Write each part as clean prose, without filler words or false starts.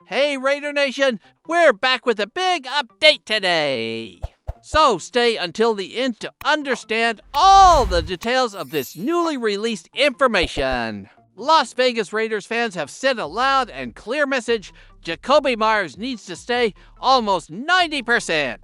Hey Raider Nation, we're back with a big update today. So stay until the end to understand all the details of this newly released information. Las Vegas Raiders fans have sent a loud and clear message. Jakobi Meyers needs to stay almost 90%.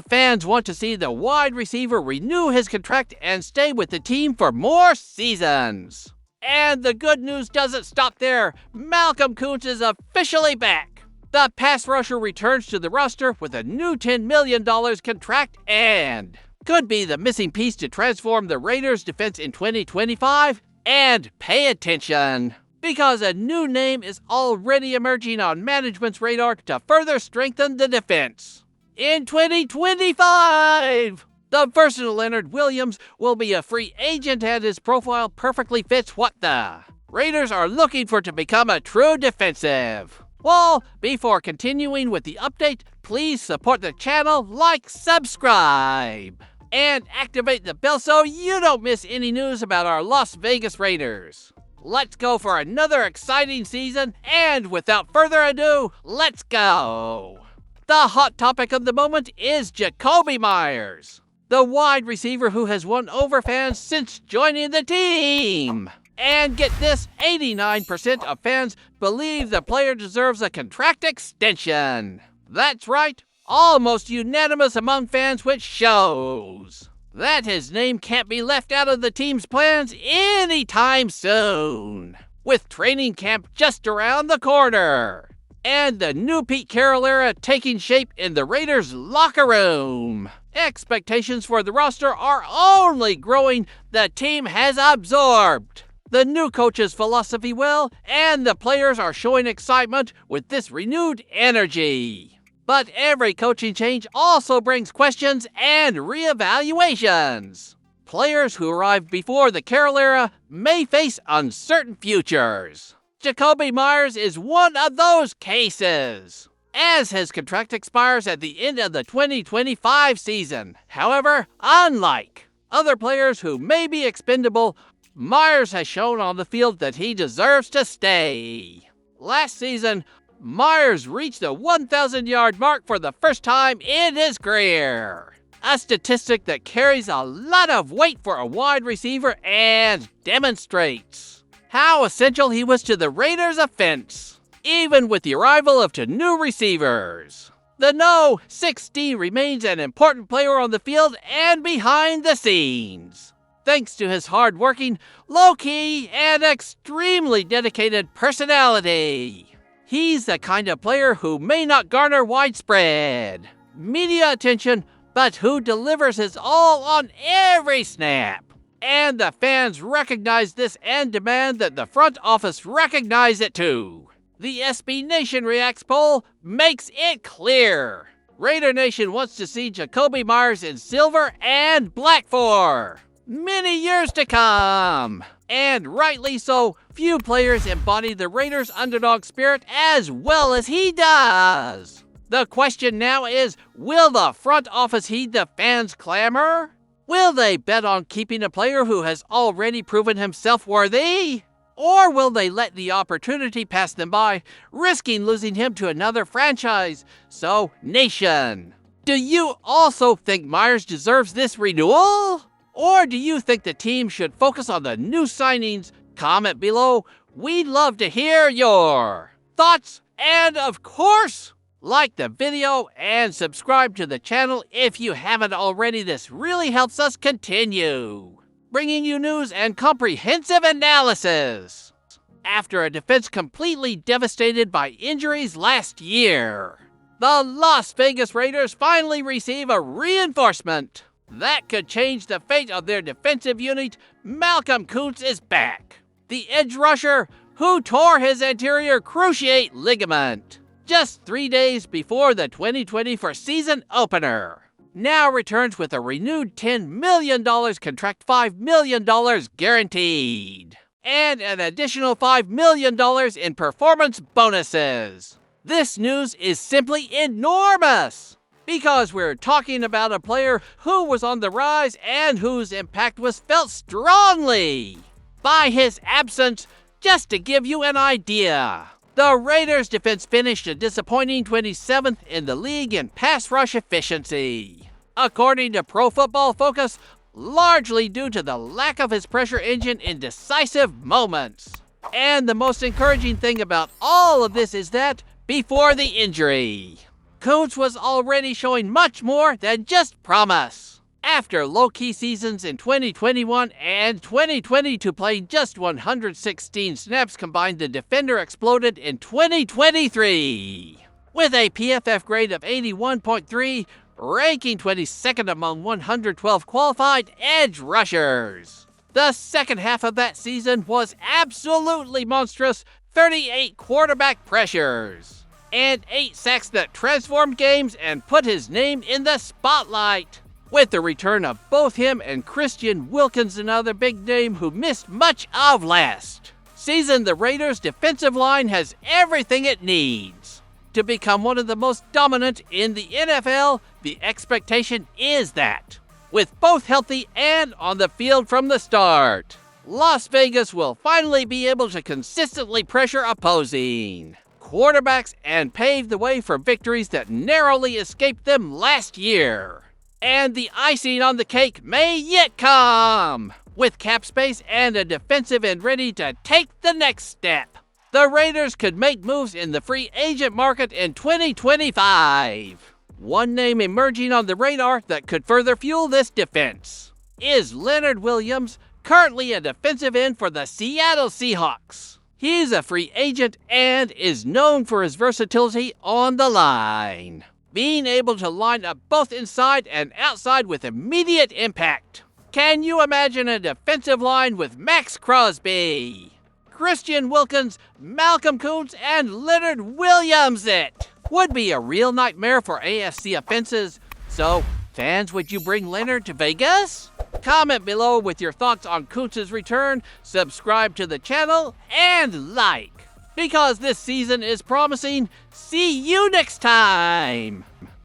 Fans want to see the wide receiver renew his contract and stay with the team for more seasons. And the good news doesn't stop there. Malcolm Koonce is officially back. The pass rusher returns to the roster with a new $10 million contract and could be the missing piece to transform the Raiders' defense in 2025. And pay attention, because a new name is already emerging on management's radar to further strengthen the defense. In 2025, the versatile Leonard Williams will be a free agent, and his profile perfectly fits what the Raiders are looking for to become a true defensive. Well, before continuing with the update, please support the channel, like, subscribe, and activate the bell so you don't miss any news about our Las Vegas Raiders. Let's go for another exciting season, and without further ado, let's go. The hot topic of the moment is Jakobi Meyers, the wide receiver who has won over fans since joining the team. And get this, 89% of fans believe the player deserves a contract extension. That's right, almost unanimous among fans, which shows that his name can't be left out of the team's plans anytime soon, with training camp just around the corner and the new Pete Carroll era taking shape in the Raiders' locker room. Expectations for the roster are only growing. The team has absorbed the new coach's philosophy well, and the players are showing excitement with this renewed energy. But every coaching change also brings questions and reevaluations. Players who arrived before the Carroll era may face uncertain futures. Jakobi Meyers is one of those cases, as his contract expires at the end of the 2025 season. However, unlike other players who may be expendable, Meyers has shown on the field that he deserves to stay. Last season, Meyers reached the 1,000-yard mark for the first time in his career, a statistic that carries a lot of weight for a wide receiver and demonstrates how essential he was to the Raiders' offense, even with the arrival of two new receivers. The No. 6D remains an important player on the field and behind the scenes, thanks to his hard-working, low-key, and extremely dedicated personality. He's the kind of player who may not garner widespread media attention, but who delivers his all on every snap. And the fans recognize this and demand that the front office recognize it too. The SB Nation Reacts poll makes it clear. Raider Nation wants to see Jakobi Meyers in silver and black for many years to come. And rightly so, few players embody the Raiders' underdog spirit as well as he does. The question now is, will the front office heed the fans' clamor? Will they bet on keeping a player who has already proven himself worthy? Or will they let the opportunity pass them by, risking losing him to another franchise? So, Nation, do you also think Meyers deserves this renewal? Or do you think the team should focus on the new signings? Comment below. We'd love to hear your thoughts. And of course, like the video and subscribe to the channel if you haven't already. This really helps us continue bringing you news and comprehensive analysis. After a defense completely devastated by injuries last year, the Las Vegas Raiders finally receive a reinforcement that could change the fate of their defensive unit. Malcolm Koonce is back, the edge rusher who tore his anterior cruciate ligament just 3 days before the 2024 season opener. Now returns with a renewed $10 million contract, $5 million guaranteed, and an additional $5 million in performance bonuses. This news is simply enormous, because we're talking about a player who was on the rise and whose impact was felt strongly by his absence. Just to give you an idea, The Raiders' defense finished a disappointing 27th in the league in pass rush efficiency, according to Pro Football Focus, largely due to the lack of his pressure engine in decisive moments. And the most encouraging thing about all of this is that, before the injury, Koonce was already showing much more than just promise. After low-key seasons in 2021 and 2022 playing just 116 snaps combined, the defender exploded in 2023. With a PFF grade of 81.3, ranking 22nd among 112 qualified edge rushers. The second half of that season was absolutely monstrous, 38 quarterback pressures, and 8 sacks that transformed games and put his name in the spotlight. With the return of both him and Christian Wilkins, another big name who missed much of last season, the Raiders' defensive line has everything it needs to become one of the most dominant in the NFL. The expectation is that, with both healthy and on the field from the start, Las Vegas will finally be able to consistently pressure opposing quarterbacks and pave the way for victories that narrowly escaped them last year. And the icing on the cake may yet come, with cap space and a defensive end ready to take the next step. The Raiders could make moves in the free agent market in 2025. One name emerging on the radar that could further fuel this defense is Leonard Williams, currently a defensive end for the Seattle Seahawks. He's a free agent and is known for his versatility on the line, being able to line up both inside and outside with immediate impact. Can you imagine a defensive line with Max Crosby, Christian Wilkins, Malcolm Koonce, and Leonard Williams? It would be a real nightmare for AFC offenses. So, fans, would you bring Leonard to Vegas? Comment below with your thoughts on Koonce's return, subscribe to the channel, and like, because this season is promising. See you next time!